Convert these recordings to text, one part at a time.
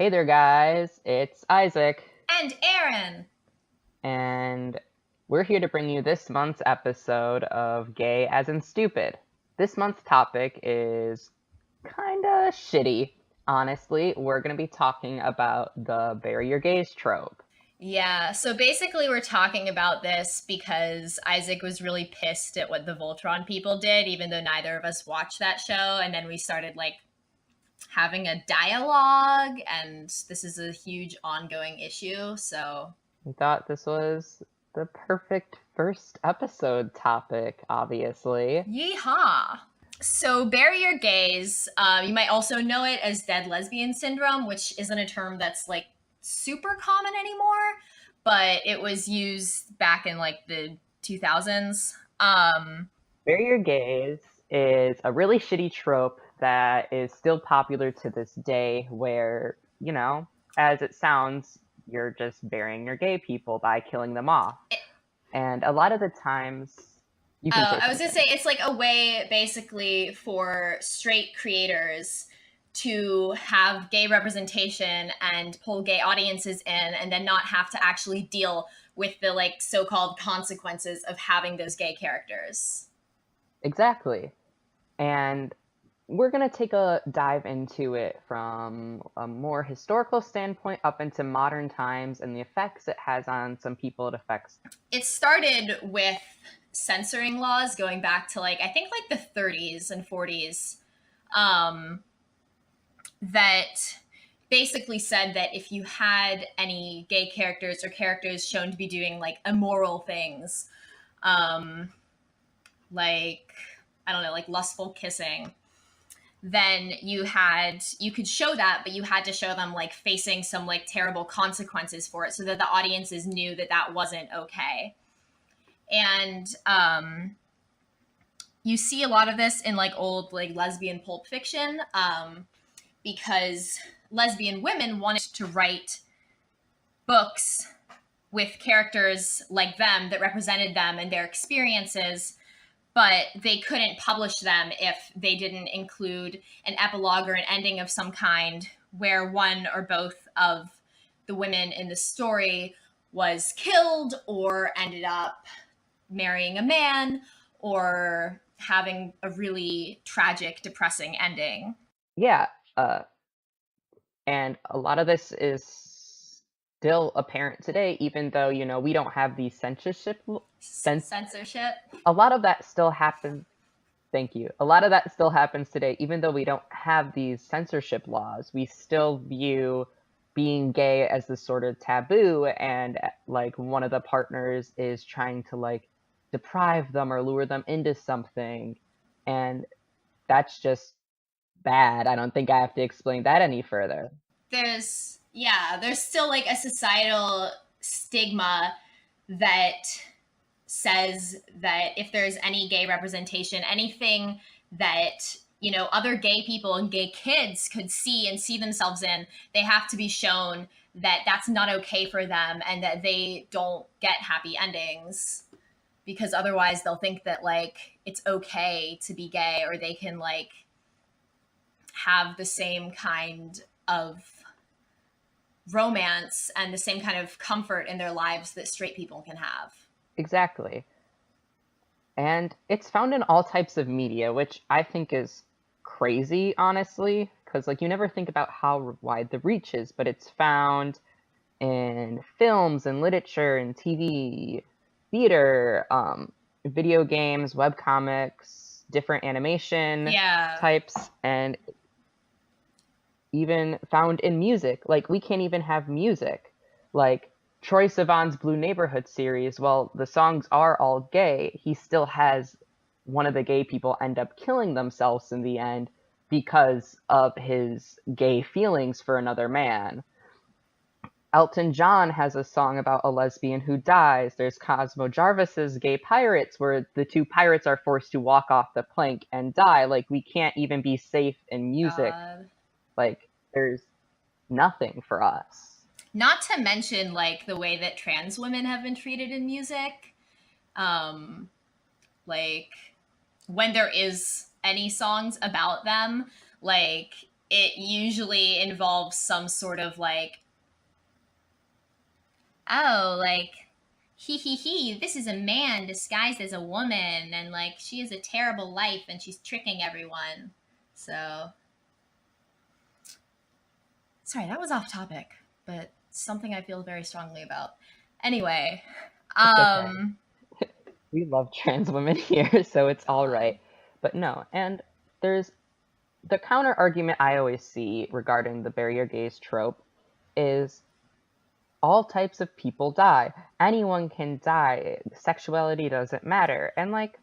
Hey there, guys. It's Isaac, And Aaron. and we're here to bring you this month's episode of Gay as in Stupid. This month's topic is kinda shitty, honestly. We're going to be talking about the bury your gays trope. Yeah, so basically we're talking about this because Isaac was really pissed at what the Voltron people did, even though neither of us watched that show, and then we started having a dialogue, and this is a huge ongoing issue, so We thought this was the perfect first episode topic, obviously. yeehaw. So bury your gays, you might also know it as dead lesbian syndrome, which isn't a term that's super common anymore, but it was used back in the 2000s. Bury your gays is a really shitty trope that is still popular to this day where, as it sounds, you're just burying your gay people by killing them off. And a lot of the times, you can say I was something. gonna say it's like a way basically for straight creators to have gay representation and pull gay audiences in and then not have to actually deal with the so-called consequences of having those gay characters. Exactly. And we're going to take a dive into it from a more historical standpoint up into modern times and the effects it has on some people it affects. It started with censoring laws going back to I think the 30s and 40s, that basically said that if you had any gay characters or characters shown to be doing immoral things, I don't know, lustful kissing, then you could show that, but you had to show them facing some terrible consequences for it so that the audiences knew that that wasn't okay. And you see a lot of this in old lesbian pulp fiction, because lesbian women wanted to write books with characters like them that represented them and their experiences, but they couldn't publish them if they didn't include an epilogue or an ending of some kind where one or both of the women in the story was killed or ended up marrying a man or having a really tragic, depressing ending. Yeah. And a lot of this is still apparent today, even though, we don't have the censorship. A lot of that still happens. Thank you. A lot of that still happens today, even though we don't have these censorship laws. We still view being gay as this sort of taboo, and one of the partners is trying to deprive them or lure them into something, and that's just bad. I don't think I have to explain that any further. There's still a societal stigma that says that if there's any gay representation, anything that other gay people and gay kids could see and see themselves in, they have to be shown that that's not okay for them and that they don't get happy endings, because otherwise they'll think that it's okay to be gay, or they can have the same kind of romance and the same kind of comfort in their lives that straight people can have. Exactly. And it's found in all types of media, which I think is crazy, honestly, because you never think about how wide the reach is, but it's found in films and literature and TV, theater, video games, webcomics, different animation types, and even found in music. We can't even have music. Troye Sivan's Blue Neighborhood series, well, the songs are all gay. He still has one of the gay people end up killing themselves in the end because of his gay feelings for another man. Elton John has a song about a lesbian who dies. There's Cosmo Jarvis's Gay Pirates, where the two pirates are forced to walk off the plank and die. We can't even be safe in music. There's nothing for us. Not to mention the way that trans women have been treated in music. When there is any songs about them, it usually involves some sort of like, oh, like, he, this is a man disguised as a woman, and like, she has a terrible life and she's tricking everyone. So, sorry, that was off topic, but something I feel very strongly about. Anyway, It's okay. We love trans women here, so it's all right. But no, and there's the counter argument I always see regarding the bury your gays trope is all types of people die. Anyone can die. Sexuality doesn't matter. And like,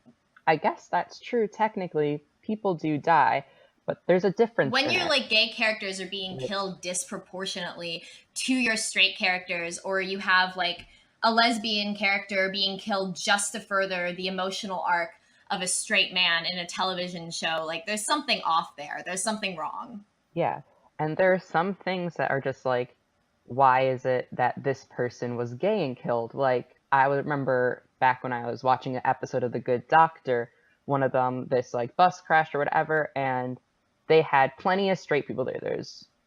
I guess that's true technically. People do die, but there's a difference. When in your it. like gay characters are being killed disproportionately to your straight characters, or you have like a lesbian character being killed just to further the emotional arc of a straight man in a television show, like there's something off there. There's something wrong. Yeah. And there are some things that are just like, why is it that this person was gay and killed? Like, I would remember back when I was watching an episode of The Good Doctor, one of them, this like bus crashed or whatever, and they had plenty of straight people there.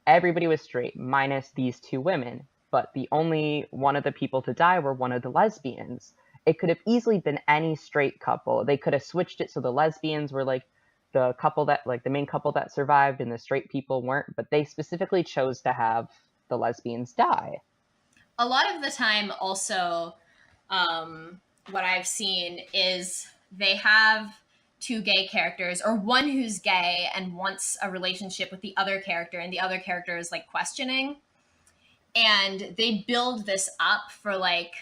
Everybody was straight, minus these two women. But the only one of the people to die were one of the lesbians. It could have easily been any straight couple. They could have switched it so the lesbians were like the couple that, like the main couple that survived and the straight people weren't, but they specifically chose to have the lesbians die. A lot of the time also, what I've seen is they have two gay characters, or one who's gay and wants a relationship with the other character, and the other character is like questioning, and they build this up for like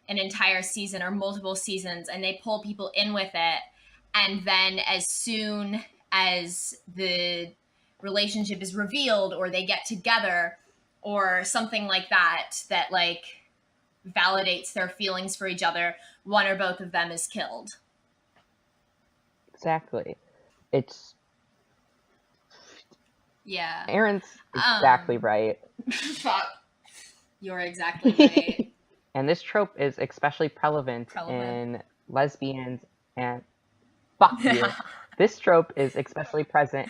an entire season or multiple seasons, and they pull people in with it, and then as soon as the relationship is revealed or they get together or something like that like validates their feelings for each other, one or both of them is killed. Exactly. It's Aaron's exactly right. Fuck. You're exactly right. And this trope is especially prevalent in lesbians and fuck you. This trope is especially present.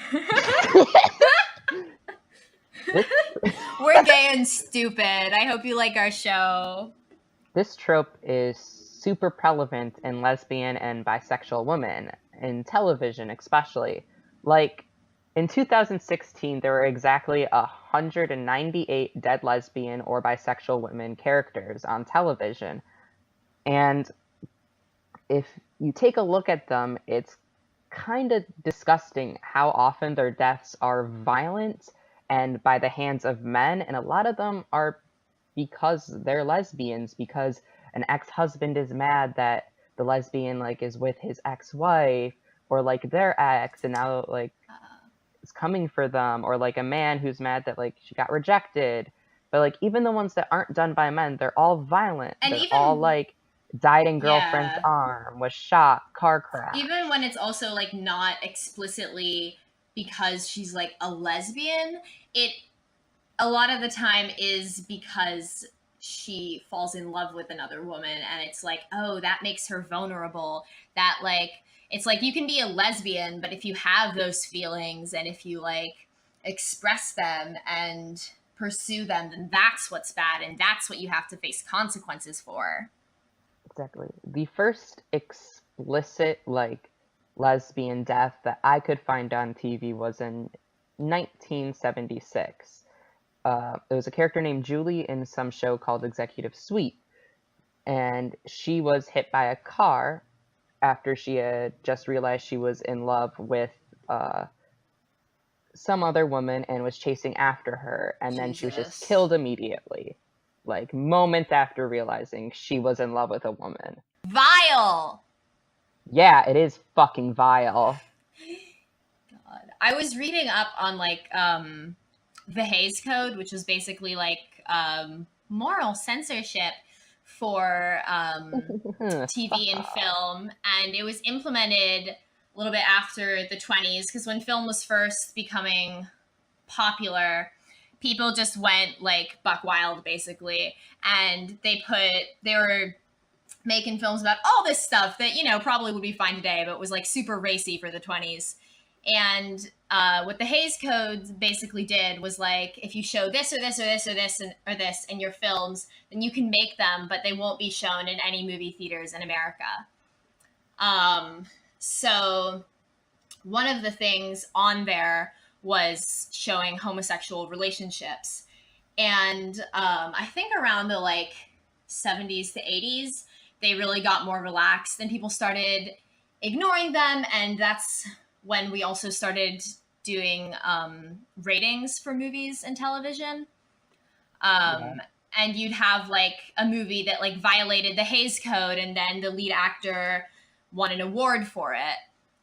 We're gay and stupid. I hope you like our show. This trope is super prevalent in lesbian and bisexual women, in television especially. Like, in 2016, there were exactly 198 dead lesbian or bisexual women characters on television. And if you take a look at them, it's kind of disgusting how often their deaths are violent and by the hands of men, and a lot of them are because they're lesbians, because an ex-husband is mad that the lesbian like is with his ex-wife, or like their ex and now like is coming for them, or like a man who's mad that like she got rejected. But like even the ones that aren't done by men, they're all violent. And they're all like died in girlfriend's arm, was shot, car crash. Even when it's also like not explicitly because she's like a lesbian, it a lot of the time is because she falls in love with another woman, and it's like, oh, that makes her vulnerable. That like, it's like you can be a lesbian, but if you have those feelings and if you like express them and pursue them, then that's what's bad, and that's what you have to face consequences for. Exactly. The first explicit like lesbian death that I could find on TV was in 1976. There was a character named Julie in some show called Executive Suite, and she was hit by a car after she had just realized she was in love with some other woman and was chasing after her, and then she was just killed immediately, like moments after realizing she was in love with a woman. Vile! Yeah, it is fucking vile. God. I was reading up on like the Hays Code, which was basically like moral censorship for TV and film, and it was implemented a little bit after the 20s, because when film was first becoming popular, people just went like buck wild basically, and they were making films about all this stuff that, you know, probably would be fine today, but was like super racy for the 20s. And what the Hays Code basically did was like, if you show this or this or this or this or this in your films, then you can make them, but they won't be shown in any movie theaters in America. So one of the things on there was showing homosexual relationships. And I think around the like 70s to 80s, they really got more relaxed and people started ignoring them. And that's when we also started doing ratings for movies and television. And you'd have like a movie that like violated the Hays Code, and then the lead actor won an award for it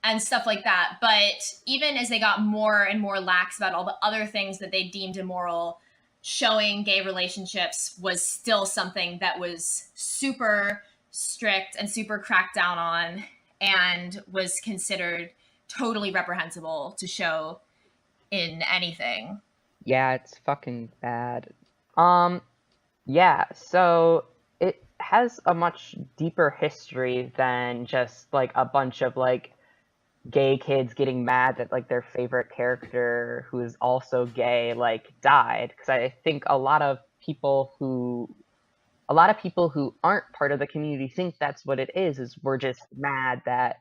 and stuff like that. But even as they got more and more lax about all the other things that they deemed immoral, showing gay relationships was still something that was super strict and super cracked down on, and was considered totally reprehensible to show in anything. Yeah, it's fucking bad. Yeah, so it has a much deeper history than just like a bunch of like gay kids getting mad that like their favorite character who is also gay like died, because I think a lot of people who aren't part of the community think that's what it is we're just mad that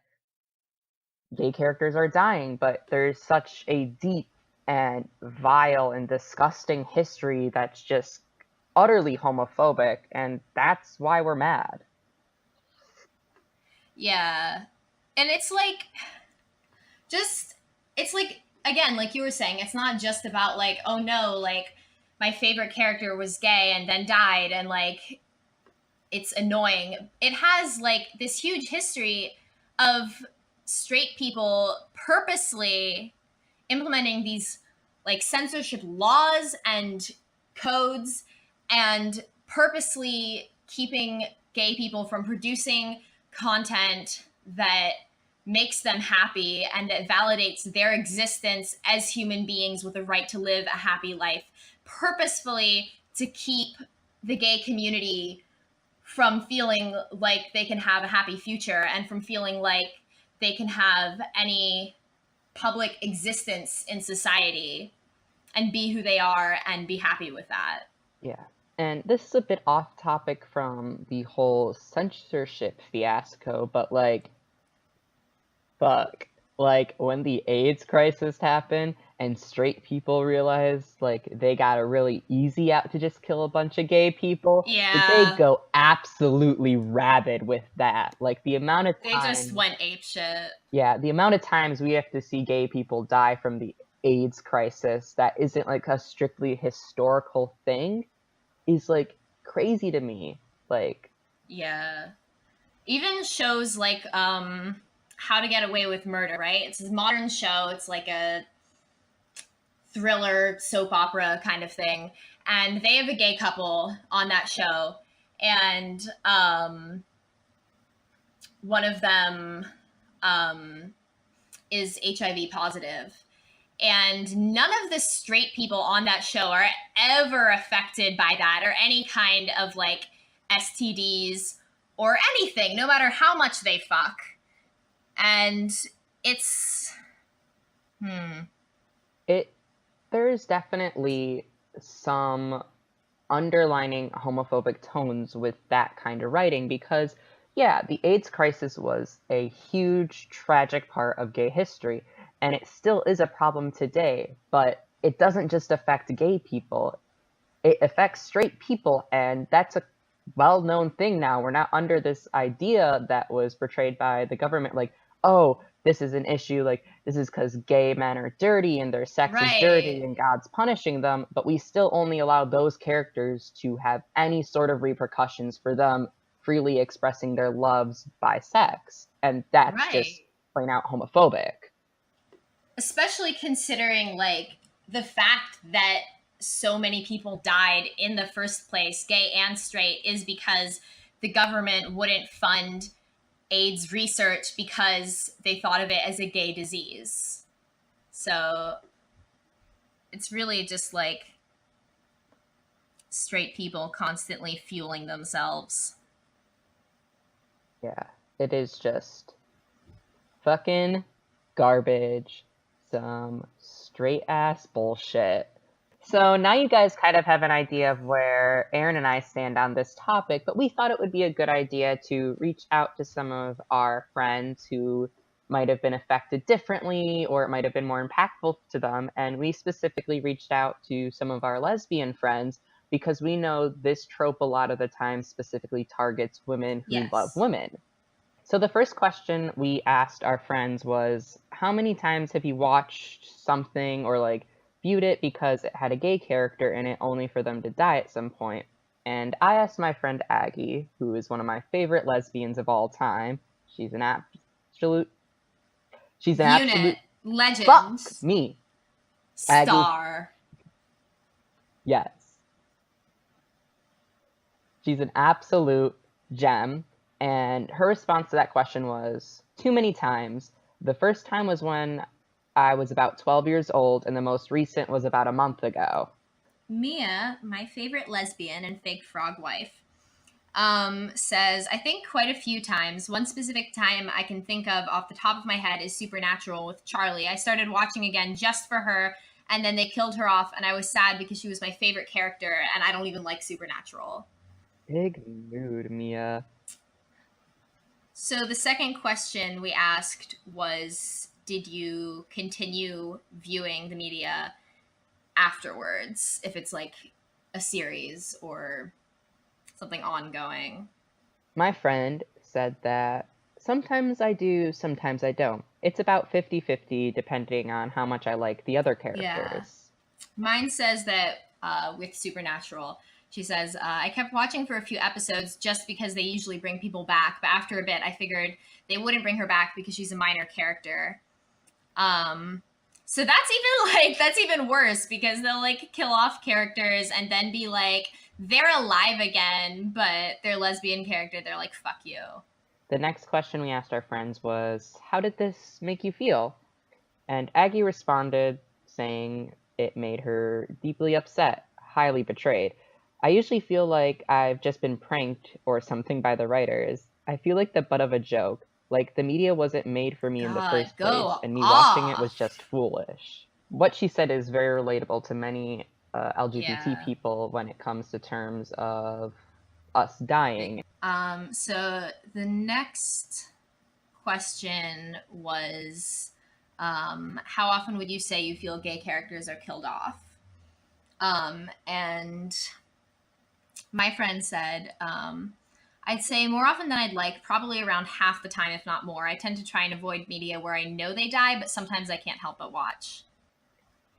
gay characters are dying, but there's such a deep and vile and disgusting history that's just utterly homophobic, and that's why we're mad. Yeah. And it's like, it's like, again, like you were saying, it's not just about like, oh no, like my favorite character was gay and then died, and like it's annoying. It has like this huge history of straight people purposely implementing these like censorship laws and codes, and purposely keeping gay people from producing content that makes them happy and that validates their existence as human beings with a right to live a happy life, purposefully to keep the gay community from feeling like they can have a happy future, and from feeling like they can have any public existence in society and be who they are and be happy with that. Yeah. And this is a bit off topic from the whole censorship fiasco, but like, fuck. Like, when the AIDS crisis happened and straight people realized, like, they got a really easy out to just kill a bunch of gay people, they Yeah. go absolutely rabid with that. Like, the amount of They time... just went apeshit. Yeah, the amount of times we have to see gay people die from the AIDS crisis that isn't, like, a strictly historical thing is, like, crazy to me. Like... Yeah. Even shows like How to Get Away with Murder, right? It's a modern show. It's like a thriller soap opera kind of thing, and they have a gay couple on that show, and one of them is HIV positive, and none of the straight people on that show are ever affected by that, or any kind of like STDs or anything, no matter how much they fuck. And it's there's definitely some underlining homophobic tones with that kind of writing, because yeah, the AIDS crisis was a huge tragic part of gay history, and it still is a problem today, but it doesn't just affect gay people, it affects straight people, and that's a well-known thing now. We're not under this idea that was portrayed by the government, like, oh, this is an issue, like, this is because gay men are dirty and their sex is dirty and God's punishing them, but we still only allow those characters to have any sort of repercussions for them freely expressing their loves by sex, and that's just plain out homophobic. Especially considering, like, the fact that so many people died in the first place, gay and straight, is because the government wouldn't fund AIDS research because they thought of it as a gay disease. So it's really just like straight people constantly fueling themselves. Yeah, it is just fucking garbage. some straight ass bullshit. So now you guys kind of have an idea of where Aaron and I stand on this topic, but we thought it would be a good idea to reach out to some of our friends who might have been affected differently or it might have been more impactful to them. And we specifically reached out to some of our lesbian friends because we know this trope a lot of the time specifically targets women who love Yes. women. So the first question we asked our friends was, how many times have you watched something or like viewed it because it had a gay character in it only for them to die at some point? And I asked my friend Aggie, who is one of my favorite lesbians of all time. She's an absolute Unit. fuck Legend. me. Aggie, Star. yes. She's an absolute gem. And her response to that question was too many times. The first time was when I was about 12 years old, and the most recent was about a month ago. Mia, my favorite lesbian and fake frog wife, says, I think quite a few times. One specific time I can think of off the top of my head is Supernatural with Charlie. I started watching again just for her, and then they killed her off, and I was sad because she was my favorite character, and I don't even like Supernatural. Big mood, Mia. So the second question we asked was, did you continue viewing the media afterwards, if it's like a series or something ongoing? My friend said that sometimes I do, sometimes I don't. It's about 50-50 depending on how much I like the other characters. Yeah. Mine says that with Supernatural, she says, I kept watching for a few episodes just because they usually bring people back, but after a bit I figured they wouldn't bring her back because she's a minor character. So that's even worse because they'll like kill off characters and then be like, they're alive again, but their lesbian character, they're like, fuck you. The next question we asked our friends was, how did this make you feel? And Aggie responded saying it made her deeply upset, highly betrayed. I usually feel like I've just been pranked or something by the writers. I feel like the butt of a joke. Like the media wasn't made for me in the first place, and me watching it was just foolish. What she said is very relatable to many LGBT people when it comes to terms of us dying. So the next question was, how often would you say you feel gay characters are killed off? And my friend said, I'd say more often than I'd like, probably around half the time, if not more. I tend to try and avoid media where I know they die, but sometimes I can't help but watch.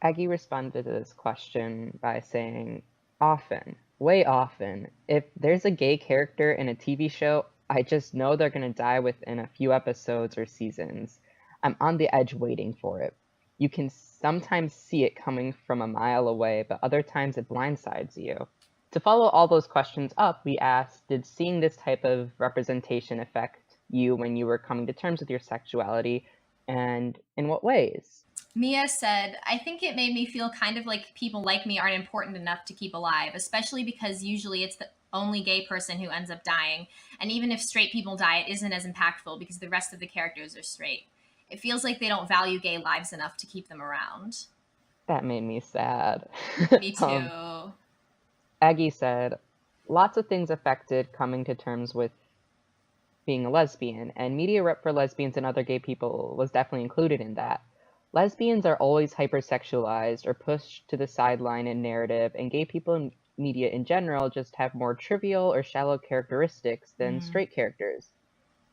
Aggie responded to this question by saying, often, way often. If there's a gay character in a TV show, I just know they're going to die within a few episodes or seasons. I'm on the edge waiting for it. You can sometimes see it coming from a mile away, but other times it blindsides you. To follow all those questions up, we asked, did seeing this type of representation affect you when you were coming to terms with your sexuality, and in what ways? Mia said, I think it made me feel kind of like people like me aren't important enough to keep alive, especially because usually it's the only gay person who ends up dying. And even if straight people die, it isn't as impactful because the rest of the characters are straight. It feels like they don't value gay lives enough to keep them around. That made me sad. Me too. Aggie said, lots of things affected coming to terms with being a lesbian, and media rep for lesbians and other gay people was definitely included in that. Lesbians are always hypersexualized or pushed to the sideline in narrative, and gay people in media in general just have more trivial or shallow characteristics than straight characters.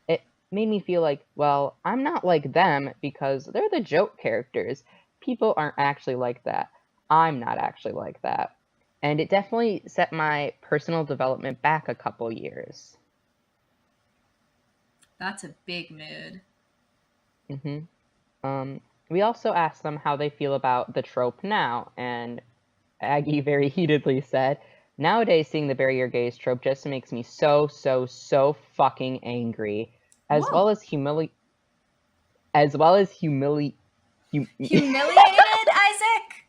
It made me feel like, well, I'm not like them because they're the joke characters. People aren't actually like that. I'm not actually like that. And it definitely set my personal development back a couple years. That's a big mood. We also asked them how they feel about the trope now, and Aggie very heatedly said, nowadays seeing the bury your gays trope just makes me so fucking angry. Humiliated, Isaac?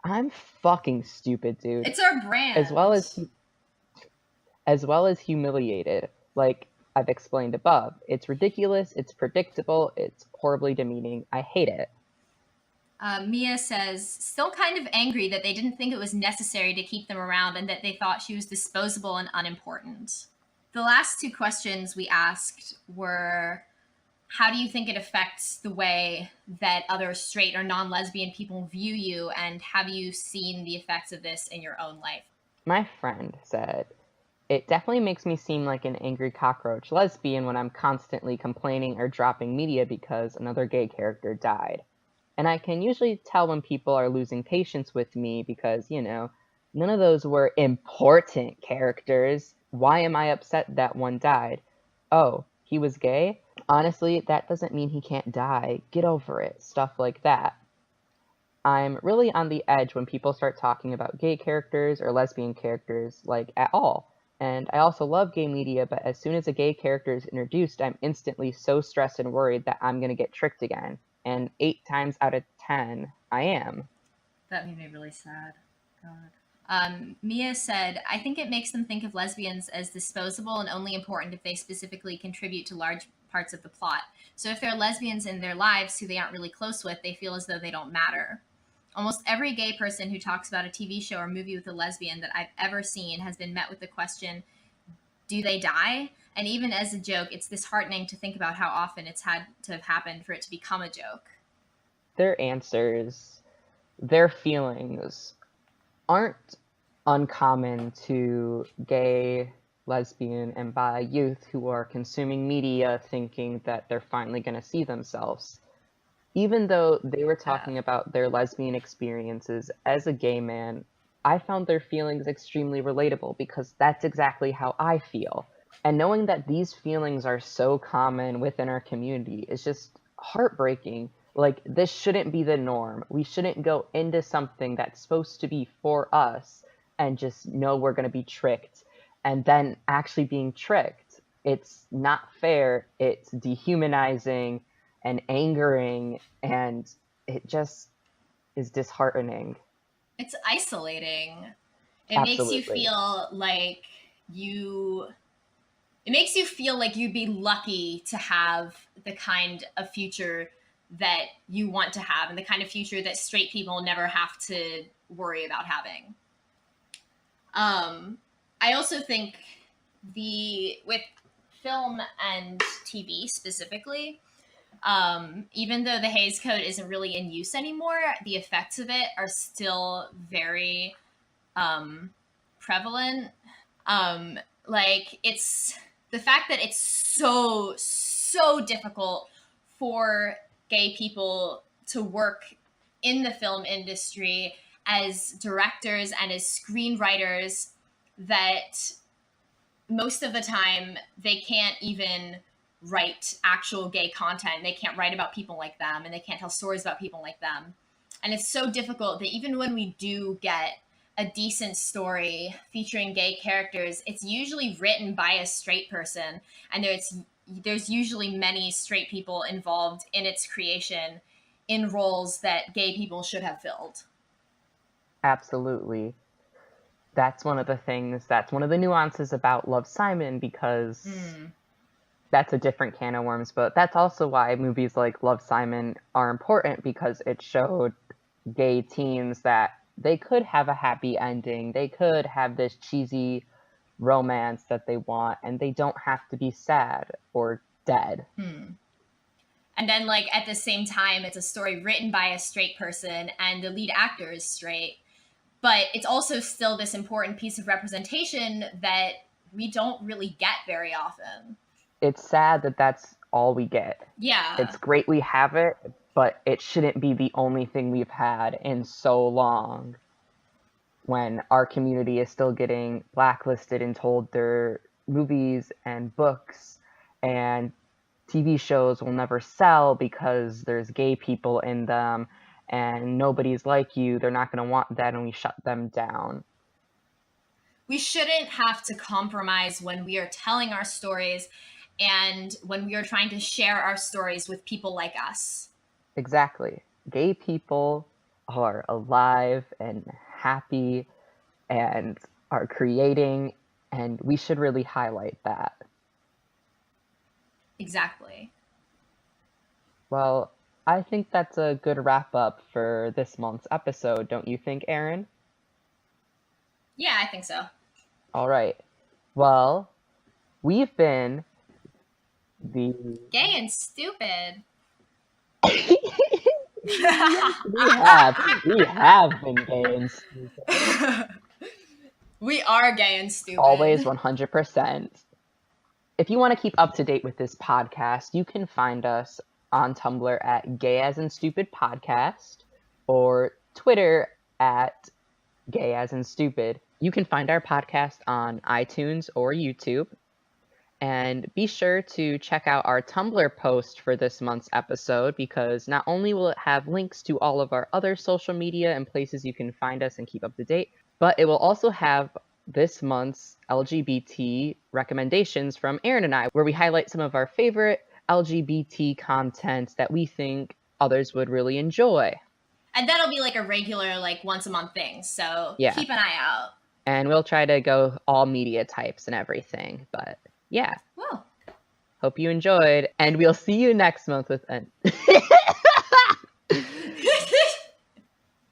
I'm fucking stupid, dude. It's our brand. As well as humiliated, like I've explained above. It's ridiculous, it's predictable, it's horribly demeaning. I hate it. Mia says, still kind of angry that they didn't think it was necessary to keep them around and that they thought she was disposable and unimportant. The last two questions we asked were, how do you think it affects the way that other straight or non-lesbian people view you, and have you seen the effects of this in your own life? My friend said, it definitely makes me seem like an angry cockroach lesbian when I'm constantly complaining or dropping media because another gay character died. And I can usually tell when people are losing patience with me because, none of those were important characters. Why am I upset that one died? Oh, he was gay? Honestly, that doesn't mean he can't die. Get over it. Stuff like that. I'm really on the edge when people start talking about gay characters or lesbian characters, like, at all. And I also love gay media, but as soon as a gay character is introduced, I'm instantly so stressed and worried that I'm going to get tricked again. And 8 times out of 10, I am. That made me really sad. God. Mia said, I think it makes them think of lesbians as disposable and only important if they specifically contribute to large parts of the plot. So if there are lesbians in their lives who they aren't really close with, they feel as though they don't matter. Almost every gay person who talks about a TV show or movie with a lesbian that I've ever seen has been met with the question, do they die? And even as a joke, it's disheartening to think about how often it's had to have happened for it to become a joke. Their answers, their feelings aren't uncommon to gay, lesbian, and bi youth who are consuming media thinking that they're finally going to see themselves. Even though they were talking about their lesbian experiences as a gay man, I found their feelings extremely relatable because that's exactly how I feel. And knowing that these feelings are so common within our community is just heartbreaking. Like, this shouldn't be the norm. We shouldn't go into something that's supposed to be for us and just know we're going to be tricked and then actually being tricked. It's not fair. It's dehumanizing and angering, and it just is disheartening. It's isolating. It makes you Absolutely. feel like you it makes you feel like you'd be lucky to have the kind of future that you want to have and the kind of future that straight people never have to worry about having. I also think with film and TV specifically, even though the Hays Code isn't really in use anymore, the effects of it are still very prevalent. Like, it's the fact that it's so difficult for gay people to work in the film industry as directors and as screenwriters, that most of the time they can't even write actual gay content. They can't write about people like them, and they can't tell stories about people like them. And it's so difficult that even when we do get a decent story featuring gay characters, it's usually written by a straight person, and there's usually many straight people involved in its creation in roles that gay people should have filled. Absolutely. That's one of the nuances about Love, Simon, because that's a different can of worms, but that's also why movies like Love, Simon are important, because it showed gay teens that they could have a happy ending. They could have this cheesy romance that they want, and they don't have to be sad or dead. And then, like, at the same time, it's a story written by a straight person and the lead actor is straight. But it's also still this important piece of representation that we don't really get very often. It's sad that that's all we get. Yeah. It's great we have it, but it shouldn't be the only thing we've had in so long, when our community is still getting blacklisted and told their movies and books and TV shows will never sell because there's gay people in them and nobody's like you. They're not going to want that, and we shut them down. We shouldn't have to compromise when we are telling our stories and when we are trying to share our stories with people like us. Exactly. Gay people are alive and happy and are creating, and we should really highlight that. Exactly. Well, I think that's a good wrap up for this month's episode, don't you think, Aaron? Yeah, I think so. All right. Well, we've been the Gay and stupid. Yes, we have been gay and stupid. We are gay and stupid. Always 100%. If you want to keep up to date with this podcast, you can find us on Tumblr at gayasinstupidpodcast or Twitter at gayasinstupid. You can find our podcast on iTunes or YouTube. And be sure to check out our Tumblr post for this month's episode, because not only will it have links to all of our other social media and places you can find us and keep up to date, but it will also have this month's LGBT recommendations from Aaron and I, where we highlight some of our favorite LGBT content that we think others would really enjoy. And that'll be like a regular, like once a month thing. So Yeah. Keep an eye out. And we'll try to go all media types and everything, but yeah. Whoa. Hope you enjoyed, and we'll see you next month with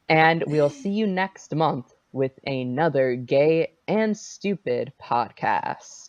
and we'll see you next month with another gay and stupid podcast.